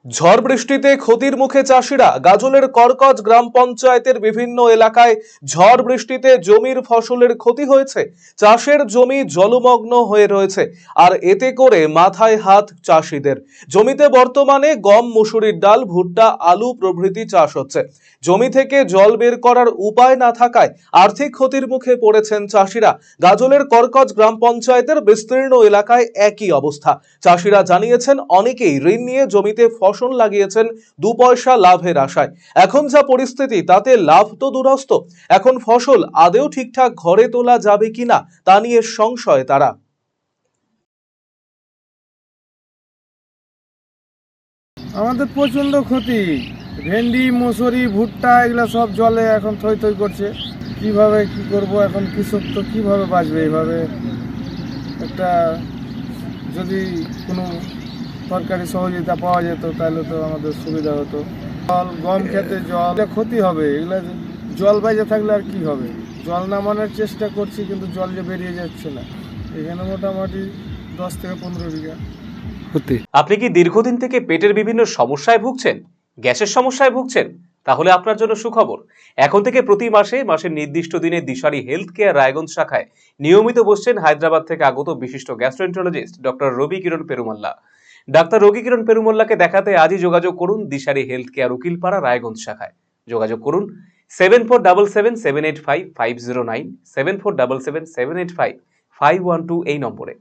ঝড় বৃষ্টিতে ক্ষতির মুখে চাষিরা। গাজলের করকজ গ্রাম পঞ্চায়েতের বিভিন্ন এলাকায় ঝড় বৃষ্টিতে জমির ফসলের ক্ষতি হয়েছে। চাষের জমি জলমগ্ন হয়ে রয়েছে, আর এতে করে মাথায় হাত চাষিদের। জমিতে বর্তমানে গম, মসুরির ডাল, ভুট্টা, আলু প্রভৃতি চাষ হচ্ছে। জমি থেকে জল বের করার উপায় না থাকায় আর্থিক ক্ষতির মুখে পড়েছেন চাষিরা। গাজলের করকজ গ্রাম পঞ্চায়েতের বিস্তীর্ণ এলাকায় একই অবস্থা। চাষিরা জানিয়েছেন, অনেকেই ঋণ নিয়ে জমিতে ফসল লাগিয়েছেন দু পয়সা লাভের আশায়। এখন যা পরিস্থিতি, তাতে লাভ তো দূরস্থ, এখন ফসল আদেও ঠিকঠাক ঘরে তোলা যাবে কিনা তা নিয়ে সংশয় তারা। আমাদের প্রচন্ড ক্ষতি। ভেন্ডি, মসুরি, ভুট্টা এগুলো সব জলে এখন থই থই করছে। কিভাবে কি করব এখন? কৃষক তো কিভাবে বাঁচবে এইভাবে? একটা যদি কোনো সরকারি সহযোগিতা পাওয়া যেত তাহলে তো আমাদের সুবিধা হতো। জল, গম খেতে জল, ক্ষতি হবে এগুলা। জল বাইরে থাকলে আর কি হবে? জল নামানোর চেষ্টা করছি, কিন্তু জল যে বেরিয়ে যাচ্ছে না। এখানে মোটামুটি 10 থেকে 15 বিঘা। আপনি কি দীর্ঘদিন থেকে পেটের বিভিন্ন সমস্যায় ভুগছেন, গ্যাসের সমস্যায় ভুগছেন? তাহলে আপনার জন্য সুখবর। এখন থেকে প্রতি মাসের নির্দিষ্ট দিনে দিশারি হেলথ কেয়ার রায়গঞ্জ শাখায় নিয়মিত বসছেন হায়দ্রাবাদ থেকে আগত বিশিষ্ট গ্যাস্ট্রোএন্টারোলজিস্ট ডক্টর রবি কিরণ পেরুমাল্লা। ডাক্তার রবি কিরণ পেরুমাল্লাকে দেখাতে আজই যোগাযোগ করুন দিশারি হেলথ কেয়ার উকিলপাড়া রায়গঞ্জ শাখায়। যোগাযোগ করুন 7477785509, 7477785512 এই নম্বরে।